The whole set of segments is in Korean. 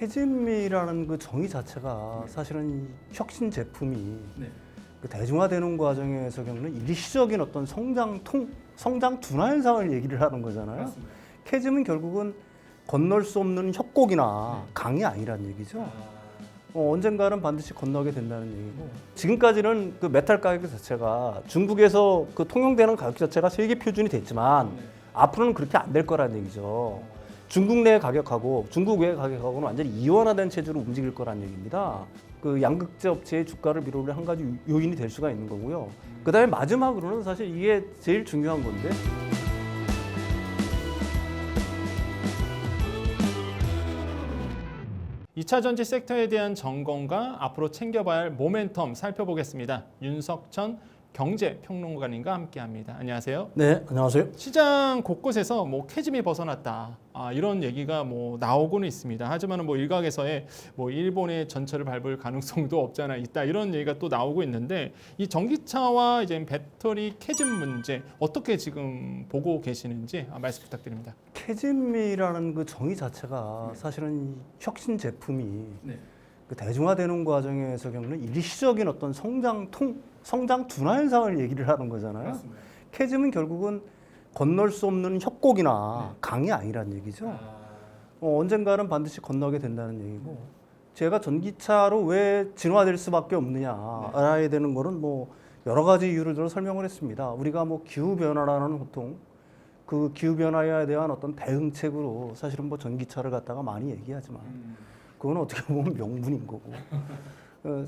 캐즘이라는 그 정의 자체가 사실은 혁신 제품이 네. 그 대중화되는 과정에서 겪는 일시적인 어떤 성장 둔화 현상을 얘기를 하는 거잖아요. 맞습니다. 캐즘은 결국은 건널 수 없는 협곡이나 강이 아니란 얘기죠. 언젠가는 반드시 건너게 된다는 얘기고, 지금까지는 그 메탈 가격 자체가 중국에서 그 통용되는 가격 자체가 세계 표준이 됐지만 앞으로는 그렇게 안 될 거라는 얘기죠. 중국 내 가격하고 중국 외 가격하고는 완전히 이원화된 체제로 움직일 거란 얘기입니다. 그 양극재 업체의 주가를 밀어올릴 한 가지 요인이 될 수가 있는 거고요. 그다음에 마지막으로는 사실 이게 제일 중요한 건데, 2차 전지 섹터에 대한 점검과 앞으로 챙겨봐야 할 모멘텀 살펴보겠습니다. 윤석천 경제평론가님과 함께합니다. 안녕하세요. 네, 안녕하세요. 시장 곳곳에서 캐즘이 벗어났다, 이런 얘기가 나오고는 있습니다. 하지만 일각에서의 일본의 전철을 밟을 가능성도 없지 않아 있다, 이런 얘기가 또 나오고 있는데, 이 전기차와 이제 배터리 캐즘 문제 어떻게 지금 보고 계시는지 말씀 부탁드립니다. 캐즘이라는 그 정의 자체가 사실은 혁신 제품이 네. 그 대중화되는 과정에서 겪는 일시적인 어떤 성장 둔화 현상을 얘기를 하는 거잖아요. 맞습니다. 캐즘은 결국은 건널 수 없는 협곡이나 강이 아니란 얘기죠. 언젠가는 반드시 건너게 된다는 얘기고, 제가 전기차로 왜 진화될 수밖에 없느냐 알아야 되는 거는 여러 가지 이유를 들어 설명을 했습니다. 우리가 기후 변화라는 보통 그 기후 변화에 대한 어떤 대응책으로 사실은 전기차를 갖다가 많이 얘기하지만 그건 어떻게 보면 명분인 거고.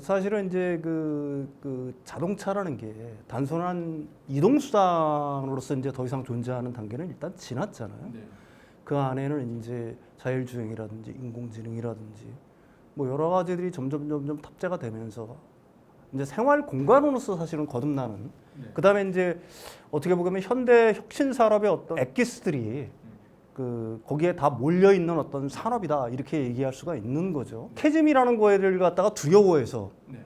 사실은 이제 그 자동차라는 게 단순한 이동 수단으로서 이제 더 이상 존재하는 단계는 일단 지났잖아요. 네. 그 안에는 이제 자율주행이라든지 인공지능이라든지 여러 가지들이 점점 탑재가 되면서 이제 생활 공간으로서 사실은 거듭나는. 네. 그다음에 이제 어떻게 보면 현대 혁신 산업의 어떤 엑기스들이 거기에 다 몰려 있는 어떤 산업이다, 이렇게 얘기할 수가 있는 거죠. 캐즘이라는 거를 갖다가 두려워해서 네.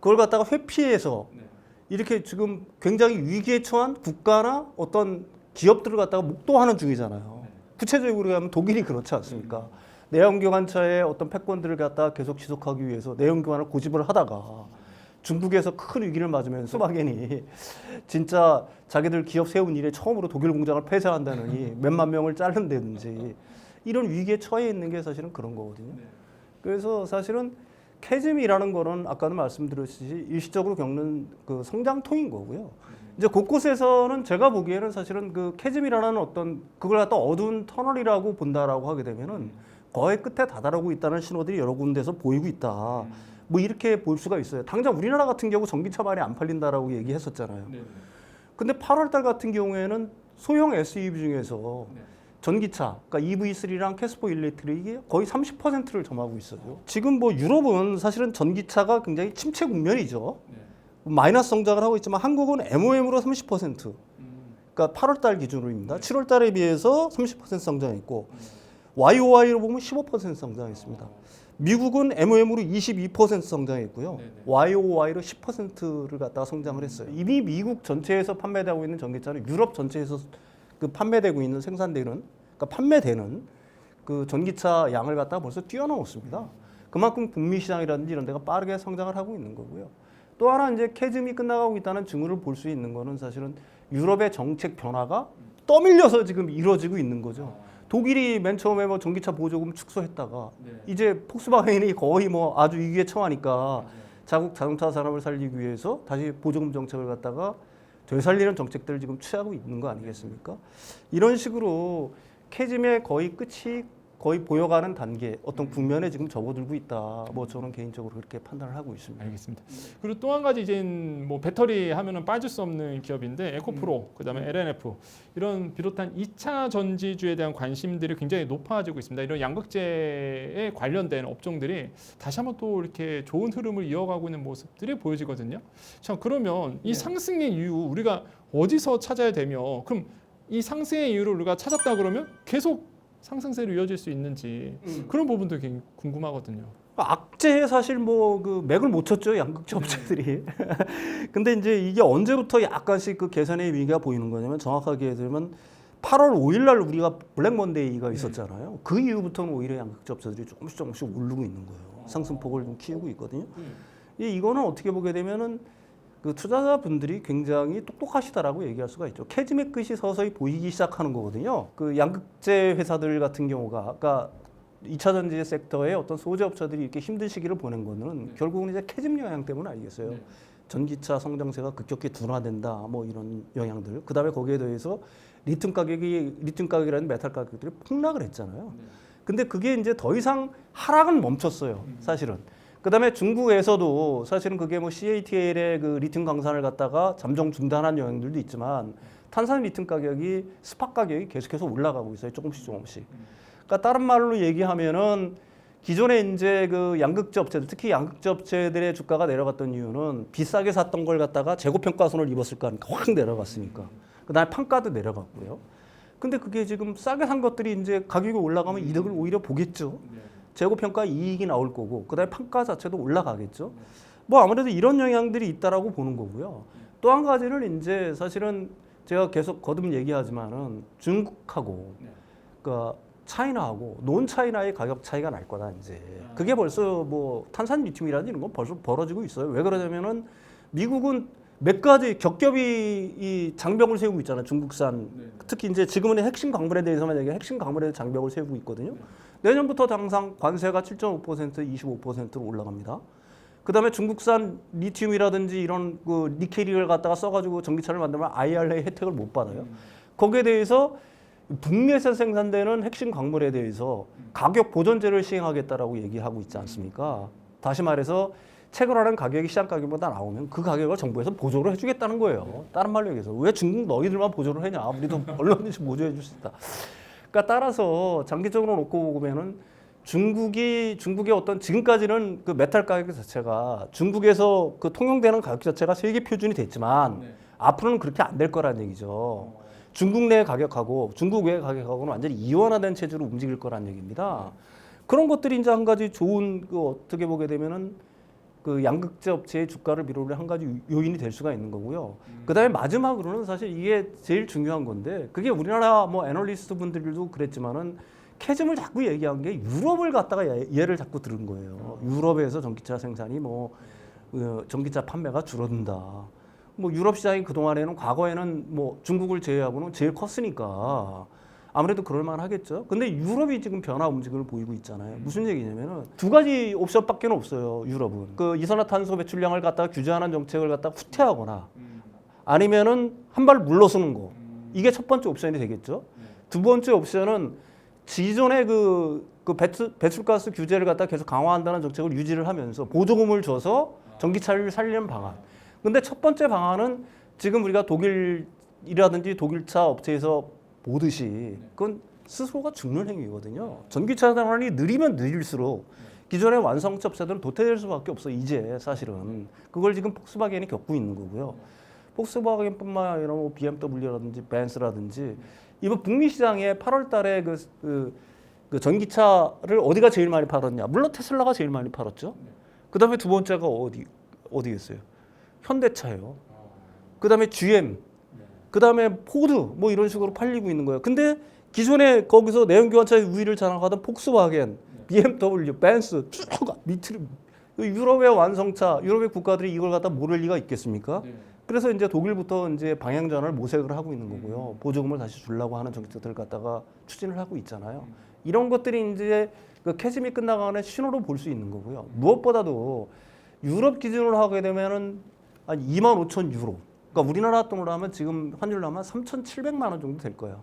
그걸 갖다가 회피해서 네. 이렇게 지금 굉장히 위기에 처한 국가나 어떤 기업들을 갖다가 목도하는 중이잖아요. 구체적으로 하면 독일이 그렇지 않습니까? 내연기관차의 어떤 패권들을 갖다가 계속 지속하기 위해서 내연기관을 고집을 하다가 중국에서 큰 위기를 맞으면서 스바겐이 진짜 자기들 기업 세운 이래 처음으로 독일 공장을 폐쇄한다느니 몇만 명을 자른다든지 이런 위기에 처해 있는 게 사실은 그런 거거든요. 그래서 사실은 캐즘이라는 거는 아까도 말씀드렸듯이 일시적으로 겪는 그 성장통인 거고요. 이제 곳곳에서는 제가 보기에는 사실은 그 캐즘이라는 어떤 그걸 갖다 어두운 터널이라고 본다라고 하게 되면은 거의 끝에 다다르고 있다는 신호들이 여러 군데서 보이고 있다. 이렇게 볼 수가 있어요. 당장 우리나라 같은 경우 전기차 많이 안 팔린다라고 얘기했었잖아요. 근데 8월 달 같은 경우에는 소형 SUV 중에서 전기차, 그러니까 EV3랑 캐스포 일렉트릭이 거의 30%를 점하고 있어요. 지금 유럽은 사실은 전기차가 굉장히 침체 국면이죠. 마이너스 성장을 하고 있지만 한국은 MOM으로 30%. 그러니까 8월 달 기준으로입니다. 7월 달에 비해서 30% 성장했고 YOY로 보면 15% 성장했습니다. 미국은 MOM으로 22% 성장했고요. YOY로 10%를 갖다가 성장을 했어요. 이미 미국 전체에서 판매되고 있는 전기차는 유럽 전체에서 판매되고 있는 그러니까 판매되는 그 전기차 양을 갖다가 벌써 뛰어넘었습니다. 그만큼 북미 시장이라든지 이런 데가 빠르게 성장을 하고 있는 거고요. 또 하나 이제 캐즘이 끝나가고 있다는 징후를 볼 수 있는 거는 사실은 유럽의 정책 변화가 떠밀려서 지금 이루어지고 있는 거죠. 독일이 맨 처음에 전기차 보조금 축소했다가 이제 폭스바겐이 거의 아주 위기에 처하니까 자국 자동차 산업을 살리기 위해서 다시 보조금 정책을 갖다가 되살리는 정책들을 지금 취하고 있는 거 아니겠습니까? 이런 식으로 캐즘의 거의 끝이 거의 보여가는 단계 어떤 국면에 지금 접어들고 있다. 저는 개인적으로 그렇게 판단을 하고 있습니다. 알겠습니다. 그리고 또 한 가지 이제 배터리 하면은 빠질 수 없는 기업인데 에코프로, 그다음에 LNF 이런 비롯한 2차 전지주에 대한 관심들이 굉장히 높아지고 있습니다. 이런 양극재에 관련된 업종들이 다시 한번 또 이렇게 좋은 흐름을 이어가고 있는 모습들이 보여지거든요. 자, 그러면 이 상승의 이유 우리가 어디서 찾아야 되며, 그럼 이 상승의 이유를 우리가 찾았다 그러면 계속 상승세로 이어질 수 있는지 그런 부분도 굉장히 궁금하거든요. 악재에 사실 그 맥을 못 쳤죠, 양극재 업체들이. 근데 이제 이게 언제부터 약간씩 그 개선의 위기가 보이는 거냐면 정확하게 얘기하면 8월 5일 날 우리가 블랙 먼데이가 있었잖아요. 그 이후부터는 오히려 양극재 업체들이 조금씩 오르고 있는 거예요. 상승폭을 좀 키우고 있거든요. 이거는 어떻게 보게 되면은 그 투자자분들이 굉장히 똑똑하시다라고 얘기할 수가 있죠. 캐즘의 끝이 서서히 보이기 시작하는 거거든요. 그 양극재 회사들 같은 경우가 아까 2차 전지 섹터의 어떤 소재 업체들이 이렇게 힘든 시기를 보낸 거는 결국은 이제 캐즘 영향 때문 아니겠어요. 전기차 성장세가 급격히 둔화된다, 뭐 이런 영향들. 그 다음에 거기에 더해서 리튬 가격이라는 메탈 가격들이 폭락을 했잖아요. 근데 그게 이제 더 이상 하락은 멈췄어요, 사실은. 그 다음에 중국에서도 사실은 그게 뭐 CATL의 그 리튬 강산을 갖다가 잠정 중단한 영향들도 있지만 탄산 리튬 가격이 스팟 가격이 계속해서 올라가고 있어요, 조금씩. 그러니까 다른 말로 얘기하면은 기존에 이제 그 양극재 업체들, 특히 양극재 업체들의 주가가 내려갔던 이유는 비싸게 샀던 걸 갖다가 재고 평가손을 입었을까 하니까 확 내려갔으니까. 그다음에 판가도 내려갔고요. 근데 그게 지금 싸게 산 것들이 이제 가격이 올라가면 이득을 오히려 보겠죠. 재고 평가 이익이 나올 거고, 그다음에 판가 자체도 올라가겠죠. 뭐 아무래도 이런 영향들이 있다라고 보는 거고요. 또 한 가지는 이제 사실은 제가 계속 거듭 얘기하지만은 중국하고 그러니까 차이나하고 논 차이나의 가격 차이가 날 거다 이제. 그게 벌써 뭐 탄산 리튬이라든지 이런 건 벌써 벌어지고 있어요. 왜 그러냐면은 미국은 몇 가지 겹겹이 이 장벽을 세우고 있잖아요. 중국산. 특히 이제 지금은 핵심 광물에 대해서만 얘기해 핵심 광물에 장벽을 세우고 있거든요. 내년부터 당장 관세가 7.5%, 25%로 올라갑니다. 그다음에 중국산 리튬이라든지 이런 그 니켈을 갖다가 써가지고 전기차를 만들면 IRA 혜택을 못 받아요. 거기에 대해서 북미에서 생산되는 핵심 광물에 대해서 가격 보전제를 시행하겠다라고 얘기하고 있지 않습니까? 다시 말해서 채굴하는 가격이 시장 가격보다 나오면 그 가격을 정부에서 보조를 해주겠다는 거예요. 다른 말로 얘기해서 왜 중국 너희들만 보조를 하냐? 우리도 얼마든지 보조해 줄 수 있다. 그러니까 따라서 장기적으로 놓고 보면은 중국의 어떤 지금까지는 그 메탈 가격 자체가 중국에서 그 통용되는 가격 자체가 세계 표준이 됐지만 앞으로는 그렇게 안 될 거라는 얘기죠. 중국 내 가격하고 중국 외 가격하고는 완전히 이원화된 체제로 움직일 거란 얘기입니다. 그런 것들이 이제 한 가지 좋은 그 어떻게 보게 되면은 그 양극재 업체의 주가를 밀어오는 한 가지 요인이 될 수가 있는 거고요. 그다음에 마지막으로는 사실 이게 제일 중요한 건데 그게 우리나라 뭐 애널리스트 분들도 그랬지만은 캐즘을 자꾸 얘기한 게 유럽을 갖다가 예를 자꾸 들은 거예요. 유럽에서 전기차 생산이 뭐 전기차 판매가 줄어든다. 뭐 유럽 시장이 그동안에는 과거에는 뭐 중국을 제외하고는 제일 컸으니까 아무래도 그럴 만하겠죠. 근데 유럽이 지금 변화 움직임을 보이고 있잖아요. 무슨 얘기냐면은 두 가지 옵션밖에 없어요. 유럽은 그 이산화탄소 배출량을 갖다가 규제하는 정책을 갖다가 후퇴하거나 아니면은 한 발 물러서는 거. 이게 첫 번째 옵션이 되겠죠. 두 번째 옵션은 기존의 그 배출가스 규제를 갖다가 계속 강화한다는 정책을 유지를 하면서 보조금을 줘서 전기차를 살리는 방안. 근데 첫 번째 방안은 지금 우리가 독일이라든지 독일차 업체에서 보듯이 그건 스스로가 죽는 행위거든요. 전기차 생산이 느리면 느릴수록 기존의 완성차 업체들은 도태될 수밖에 없어. 이제 사실은 그걸 지금 폭스바겐이 겪고 있는 거고요. 폭스바겐뿐만 아니라 뭐 BMW라든지 벤츠라든지 이번 북미 시장에 8월달에 그 전기차를 어디가 제일 많이 팔았냐? 물론 테슬라가 제일 많이 팔았죠. 그 다음에 두 번째가 어디겠어요? 현대차예요. 그 다음에 GM, 그 다음에 포드 뭐 이런 식으로 팔리고 있는 거예요. 근데 기존에 거기서 내연기관차의 우위를 자랑하던 폭스바겐, BMW, 벤츠 쭉 밑으로 유럽의 완성차, 유럽의 국가들이 이걸 갖다 모를 리가 있겠습니까? 그래서 이제 독일부터 이제 방향전을 모색을 하고 있는 거고요. 보조금을 다시 주려고 하는 정책들을 갖다가 추진을 하고 있잖아요. 이런 것들이 이제 그 캐즘이 끝나가는 신호로 볼 수 있는 거고요. 무엇보다도 유럽 기준으로 하게 되면은 한 25,000 유로. 그러니까 우리나라 돈으로 하면 지금 환율로 하면 3,700만 원 정도 될 거예요.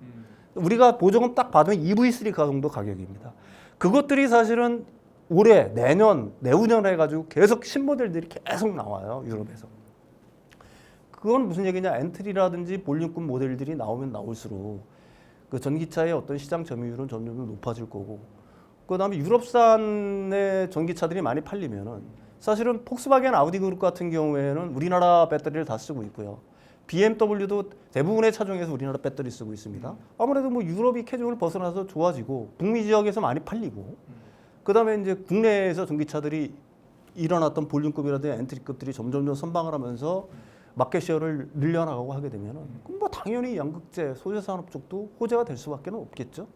우리가 보조금 딱 받으면 EV3 가 정도 가격입니다. 그것들이 사실은 올해, 내년, 내후년 해가지고 계속 신모델들이 계속 나와요. 유럽에서. 그건 무슨 얘기냐? 엔트리라든지 볼륨급 모델들이 나오면 나올수록 그 전기차의 어떤 시장 점유율은 점점 높아질 거고 그 다음에 유럽산의 전기차들이 많이 팔리면은 사실은 폭스바겐 아우디 그룹 같은 경우에는 우리나라 배터리를 다 쓰고 있고요. BMW도 대부분의 차종에서 우리나라 배터리 쓰고 있습니다. 아무래도 뭐 유럽이 캐즘을 벗어나서 좋아지고 북미 지역에서 많이 팔리고 그다음에 이제 국내에서 전기차들이 일어났던 볼륨급이라든지 엔트리급들이 점점 선방을 하면서 마켓시어를 늘려나가고 하게 되면은 그럼 뭐 당연히 양극재 소재산업 쪽도 호재가 될 수밖에 없겠죠.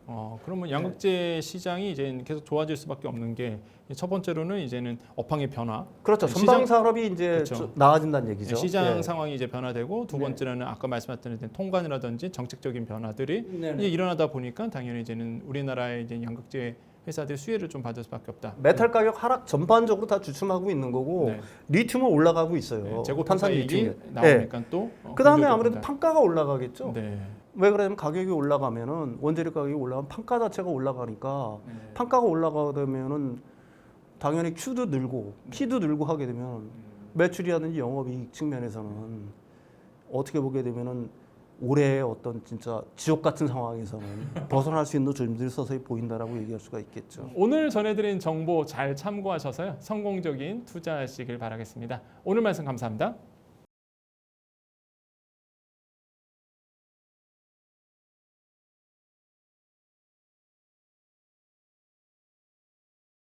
그러면 양극재 시장이 이제 계속 좋아질 수밖에 없는 게 첫 번째로는 이제는 업황의 변화. 그렇죠. 네, 선박 산업이 이제 그렇죠. 나아진다는 얘기죠. 시장 예. 상황이 이제 변화되고 두 네. 번째로는 아까 말씀하셨던 이제 통관이라든지 정책적인 변화들이 네네. 이제 일어나다 보니까 당연히 이제는 우리나라의 이제 양극재 회사들이 수혜를 좀 받을 수밖에 없다. 메탈 가격 하락 전반적으로 다 주춤하고 있는 거고 네. 리튬은 올라가고 있어요. 네, 재고 탄산 판사이익이 리튬이. 나오니까 또 그다음에 긍정적인 아무래도 변화. 판가가 올라가겠죠. 네. 왜 그러냐면 가격이 올라가면은 원재료 가격이 올라가면 판가 자체가 올라가니까 네. 판가가 올라가면은 당연히 Q도 늘고 P도 늘고 하게 되면 매출이라든지 영업이익 측면에서는 어떻게 보게 되면은 올해의 어떤 진짜 지옥 같은 상황에서는 벗어날 수 있는 조짐들이 서서히 보인다라고 얘기할 수가 있겠죠. 오늘 전해드린 정보 잘 참고하셔서요 성공적인 투자하시길 바라겠습니다. 오늘 말씀 감사합니다.